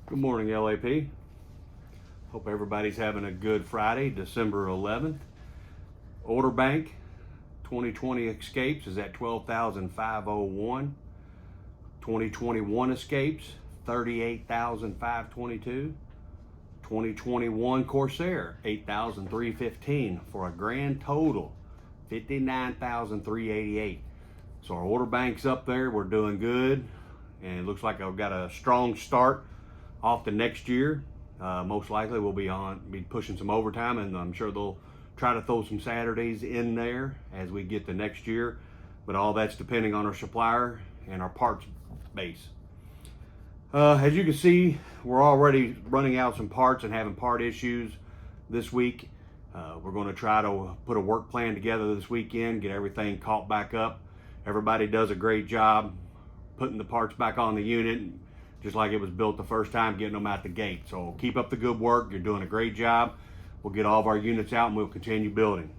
Good morning, LAP. Hope everybody's having a good Friday, December 11th. Order bank 2020 escapes is at 12,501. 2021 escapes 38,522. 2021 Corsair 8,315 for a grand total 59,388. So our order bank's up there. We're doing good, and it looks like I've got a strong start off to next year. Most likely we'll be pushing some overtime, and I'm sure they'll try to throw some Saturdays in there as we get to next year. But all that's depending on our supplier and our parts base. As you can see, we're already running out some parts and having part issues this week. We're going to try to put a work plan together this weekend, get everything caught back up. Everybody does a great job putting the parts back on the unit, just like it was built the first time, getting them out the gate. So keep up the good work. You're doing a great job. We'll get all of our units out and we'll continue building.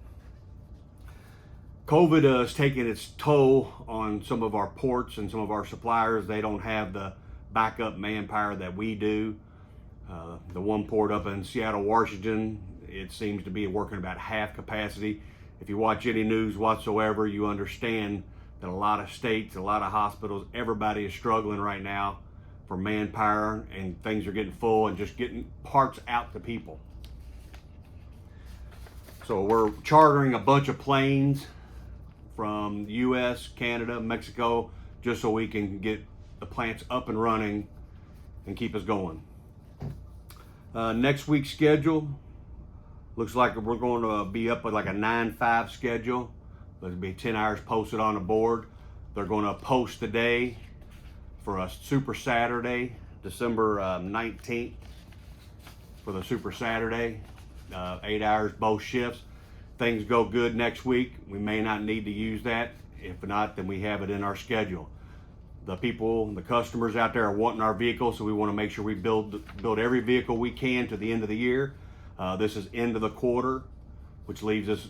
COVID has taken its toll on some of our ports and some of our suppliers. They don't have the backup manpower that we do. The one port up in Seattle, Washington, it seems to be working about half capacity. If you watch any news whatsoever, you understand that a lot of states, a lot of hospitals, everybody is struggling right now for manpower, and things are getting full and just getting parts out to people. So we're chartering a bunch of planes from the US, Canada, Mexico, just so we can get the plants up and running and keep us going. Next week's schedule looks like we're going to be up with like a 9-5 schedule. There'll be 10 hours posted on the board. They're going to post today for a Super Saturday, December 19th for the Super Saturday, 8 hours both shifts. Things go good next week, we may not need to use that. If not, then we have it in our schedule. The people, the customers out there are wanting our vehicles, so we want to make sure we build every vehicle we can to the end of the year. This is end of the quarter, which leaves us,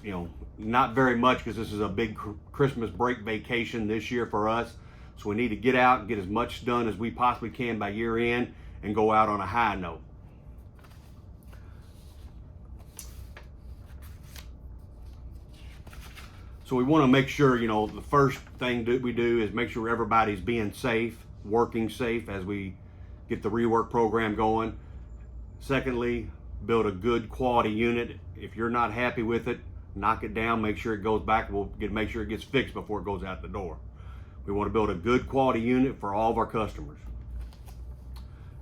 not very much, because this is a big Christmas break vacation this year for us. So we need to get out and get as much done as we possibly can by year end and go out on a high note. So we want to make sure, the first thing that we do is make sure everybody's being safe, working safe as we get the rework program going. Secondly, build a good quality unit. If you're not happy with it, knock it down, make sure it goes back. Make sure it gets fixed before it goes out the door. We want to build a good quality unit for all of our customers.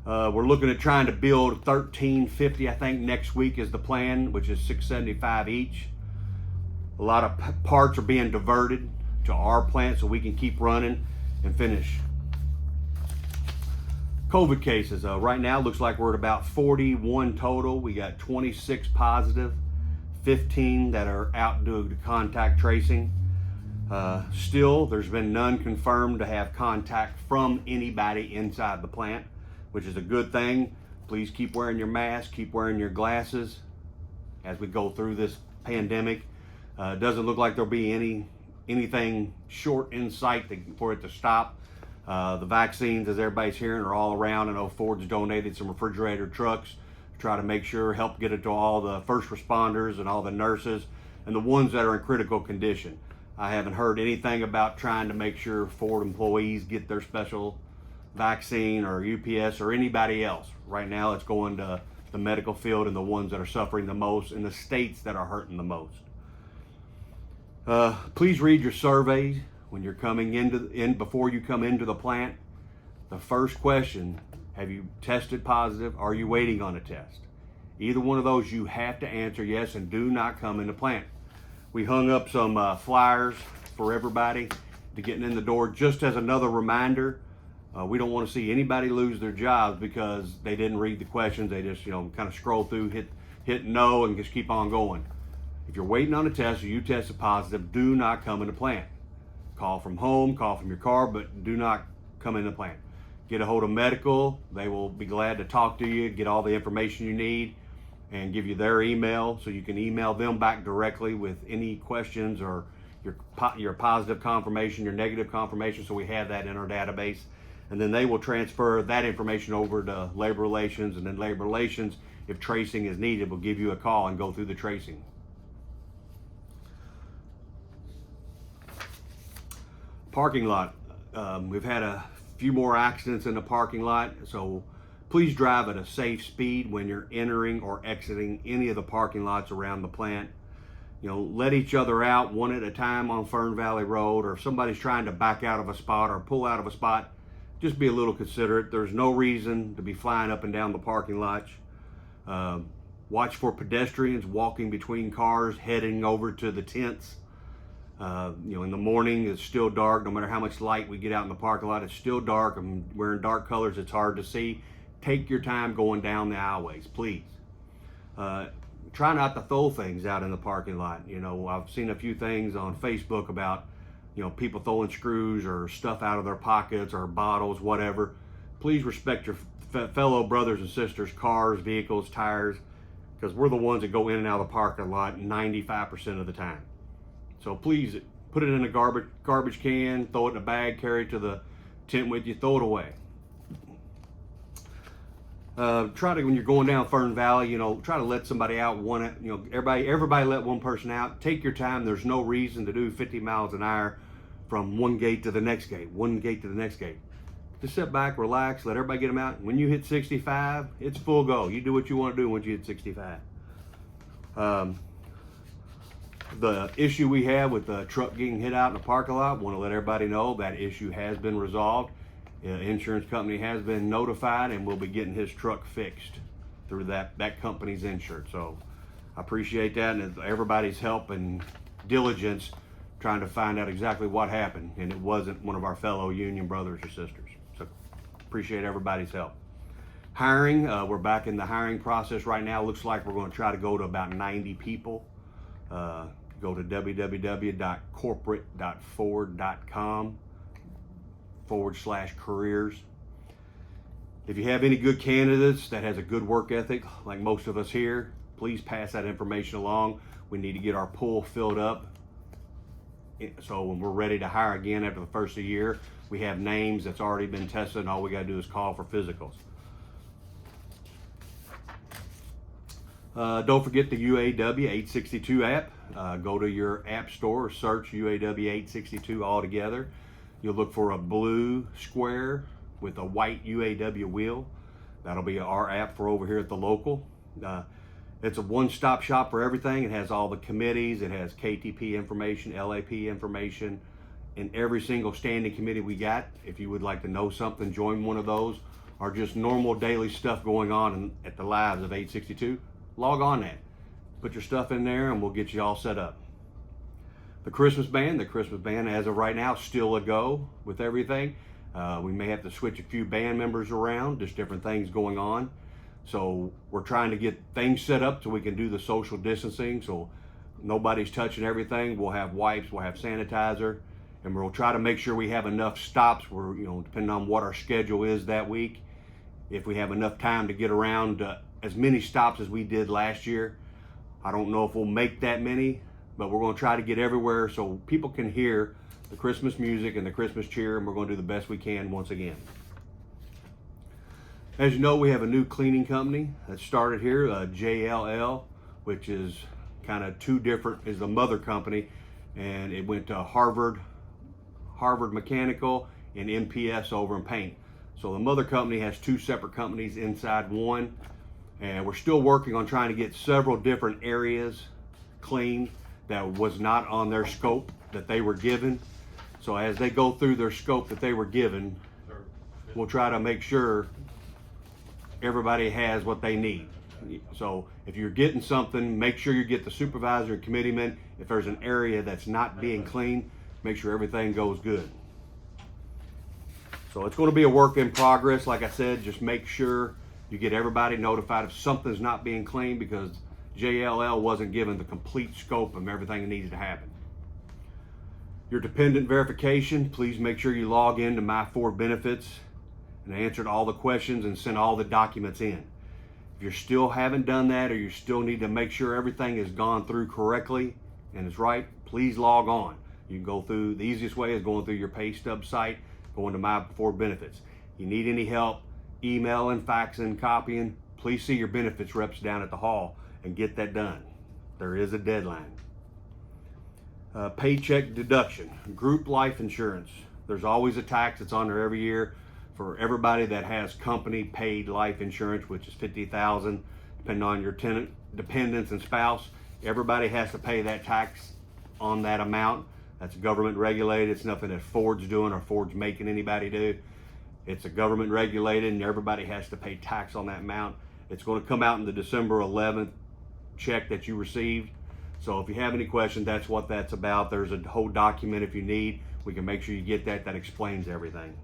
We're looking at trying to build 1350, I think next week is the plan, which is $675 each. A lot of parts are being diverted to our plant so we can keep running and finish. COVID cases, right now looks like we're at about 41 total. We got 26 positive, 15 that are out due to contact tracing. Still, there's been none confirmed to have contact from anybody inside the plant, which is a good thing. Please keep wearing your mask, keep wearing your glasses as we go through this pandemic. It doesn't look like there'll be anything short in sight for it to stop. The vaccines, as everybody's hearing, are all around. I know Ford's donated some refrigerator trucks to try to make sure, help get it to all the first responders and all the nurses and the ones that are in critical condition. I haven't heard anything about trying to make sure Ford employees get their special vaccine, or UPS, or anybody else. Right now it's going to the medical field and the ones that are suffering the most in the states that are hurting the most. Please read your surveys when you're coming before you come into the plant. The first question, have you tested positive? Are you waiting on a test? Either one of those you have to answer yes, and do not come in the plant. We hung up some flyers for everybody to getting in the door, just as another reminder. We don't want to see anybody lose their jobs because they didn't read the questions. They just, kind of scroll through, hit no, and just keep on going. If you're waiting on a test or you tested positive, do not come in the plant. Call from home, call from your car, but do not come in the plant. Get a hold of medical. They will be glad to talk to you, get all the information you need, and give you their email so you can email them back directly with any questions or your positive confirmation, your negative confirmation, so we have that in our database. and then they will transfer that information over to labor relations, and then labor relations, if tracing is needed, will give you a call and go through the tracing. Parking lot. We've had a few more accidents in the parking lot, so please drive at a safe speed when you're entering or exiting any of the parking lots around the plant. You know, let each other out one at a time on Fern Valley Road, or if somebody's trying to back out of a spot or pull out of a spot, just be a little considerate. There's no reason to be flying up and down the parking lots. Watch for pedestrians walking between cars heading over to the tents. You know, in the morning it's still dark. No matter how much light we get out in the parking lot, it's still dark. I'm wearing dark colors, it's hard to see. Take your time going down the aisleways, please. Try not to throw things out in the parking lot. You know, I've seen a few things on Facebook about, you know, people throwing screws or stuff out of their pockets or bottles, whatever. Please respect your fellow brothers and sisters' cars, vehicles, tires, because we're the ones that go in and out of the parking lot 95% of the time. So please put it in a garbage can, throw it in a bag, carry it to the tent with you, throw it away. Try to, when you're going down Fern Valley, you know, try to let somebody out everybody let one person out. Take your time. There's no reason to do 50 miles an hour from one gate to the next gate, one gate to the next gate. Just sit back, relax, let everybody get them out. When you hit 65, it's full go. You do what you want to do once you hit 65. The issue we have with the truck getting hit out in the parking lot, want to let everybody know that issue has been resolved. Insurance company has been notified, and we'll be getting his truck fixed through that company's insurance. So I appreciate that, and everybody's help and diligence trying to find out exactly what happened, and it wasn't one of our fellow union brothers or sisters. So appreciate everybody's help. Hiring, we're back in the hiring process right now. Looks like we're going to try to go to about 90 people. Go to www.corporate.ford.com/careers. If you have any good candidates that has a good work ethic, like most of us here, please pass that information along. We need to get our pool filled up, so when we're ready to hire again after the first of the year, we have names that's already been tested, and all we got to do is call for physicals. Don't forget the UAW 862 app. Go to your app store, search UAW 862 all together. You'll look for a blue square with a white UAW wheel. That'll be our app for over here at the local. It's a one-stop shop for everything. It has all the committees. It has KTP information, LAP information, and every single standing committee we got. If you would like to know something, join one of those, or just normal daily stuff going on at the lives of 862. Log on that. Put your stuff in there and we'll get you all set up. The Christmas band as of right now, still a go with everything. We may have to switch a few band members around, just different things going on. So we're trying to get things set up so we can do the social distancing, so nobody's touching everything. We'll have wipes, we'll have sanitizer, and we'll try to make sure we have enough stops where, you know, depending on what our schedule is that week, if we have enough time to get around as many stops as we did last year. I don't know if we'll make that many, but we're going to try to get everywhere so people can hear the Christmas music and the Christmas cheer, and we're going to do the best we can once again. As you know, we have a new cleaning company that started here, JLL, which is kind of is the mother company, and it went to Harvard Mechanical and MPS over in paint. So the mother company has two separate companies inside one, and we're still working on trying to get several different areas cleaned that was not on their scope that they were given. So as they go through their scope that they were given, we'll try to make sure everybody has what they need. So if you're getting something, make sure you get the supervisor and committeeman. If there's an area that's not being cleaned, make sure everything goes good. So it's going to be a work in progress. Like I said, just make sure you get everybody notified if something's not being cleaned, because JLL wasn't given the complete scope of everything that needed to happen. Your dependent verification, please make sure you log in to My Ford Benefits and answered all the questions and sent all the documents in. If you still haven't done that, or you still need to make sure everything has gone through correctly and is right, please log on. You can go through, the easiest way is going through your pay stub site, going to My Ford Benefits. You need any help emailing, faxing, copying, please see your benefits reps down at the hall and get that done. There is a deadline. Paycheck deduction, group life insurance. There's always a tax that's on there every year for everybody that has company paid life insurance, which is $50,000, depending on your tenant, dependents and spouse. Everybody has to pay that tax on that amount. That's government regulated. It's nothing that Ford's doing or Ford's making anybody do. It's a government regulated, and everybody has to pay tax on that amount. It's going to come out in the December 11th check that you received. So if you have any questions, that's what that's about. There's a whole document if you need. We can make sure you get that. That explains everything.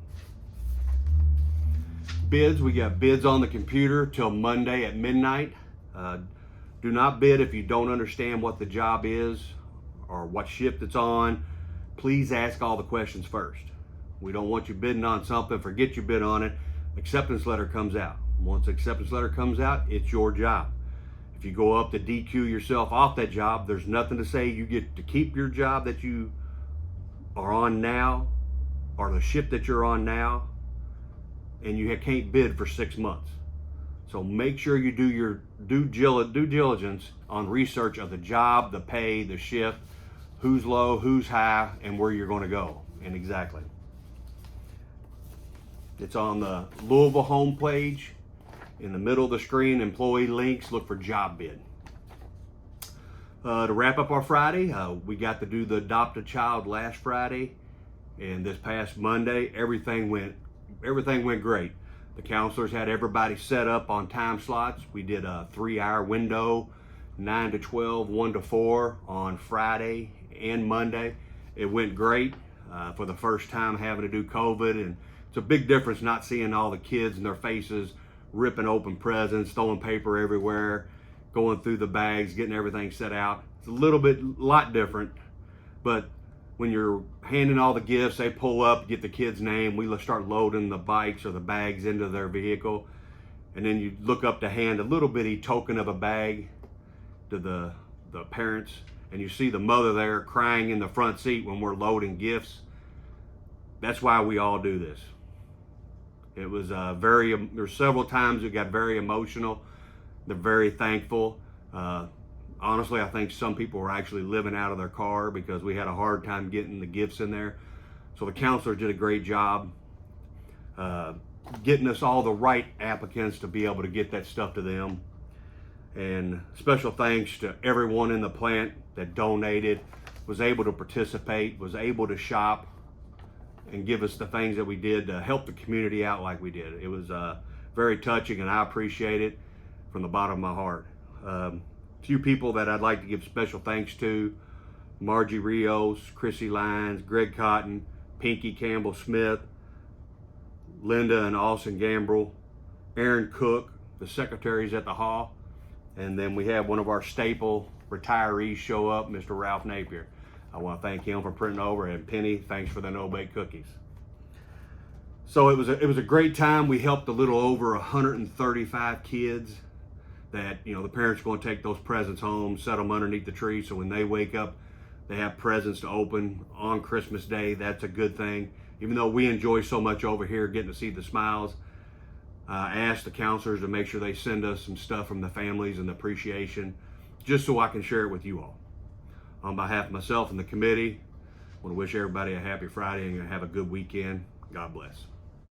Bids, we got bids on the computer till Monday at midnight. Do not bid if you don't understand what the job is or what shift it's on. Please ask all the questions first. We don't want you bidding on something, forget you bid on it. Acceptance letter comes out. Once the acceptance letter comes out, it's your job. If you go up to DQ yourself off that job, there's nothing to say you get to keep your job that you are on now or the shift that you're on now, and you can't bid for 6 months. So make sure you do your due diligence on research of the job, the pay, the shift, who's low, who's high, and where you're going to go, and exactly. It's on the Louisville homepage. In the middle of the screen, employee links, look for job bid. To wrap up our Friday, we got to do the Adopt a Child last Friday, and this past Monday, everything went great. The counselors had everybody set up on time slots. We did a 3-hour window, 9 to 12, 1 to 4 on Friday and Monday. It went great for the first time having to do COVID, and it's a big difference not seeing all the kids and their faces ripping open presents, throwing paper everywhere, going through the bags, getting everything set out. It's a lot different, but when you're handing all the gifts, they pull up, get the kid's name, we start loading the bikes or the bags into their vehicle, and then you look up to hand a little bitty token of a bag to the parents, and you see the mother there crying in the front seat when we're loading gifts. That's why we all do this. It was there's several times it got very emotional. They're very thankful. Honestly, I think some people were actually living out of their car because we had a hard time getting the gifts in there. So the counselors did a great job getting us all the right applicants to be able to get that stuff to them. And special thanks to everyone in the plant that donated, was able to participate, was able to shop, and give us the things that we did to help the community out like we did. It was very touching, and I appreciate it from the bottom of my heart. Few people that I'd like to give special thanks to: Margie Rios, Chrissy Lyons, Greg Cotton, Pinky Campbell Smith, Linda and Austin Gambrell, Aaron Cook, the secretaries at the hall, and then we have one of our staple retirees show up, Mr. Ralph Napier. I want to thank him for printing over, and Penny, thanks for the no-bake cookies. So it was a great time. We helped a little over 135 kids that, the parents are going to take those presents home, set them underneath the tree, so when they wake up, they have presents to open on Christmas Day. That's a good thing. Even though we enjoy so much over here getting to see the smiles, I asked the counselors to make sure they send us some stuff from the families and the appreciation, just so I can share it with you all. On behalf of myself and the committee, I want to wish everybody a happy Friday and have a good weekend. God bless.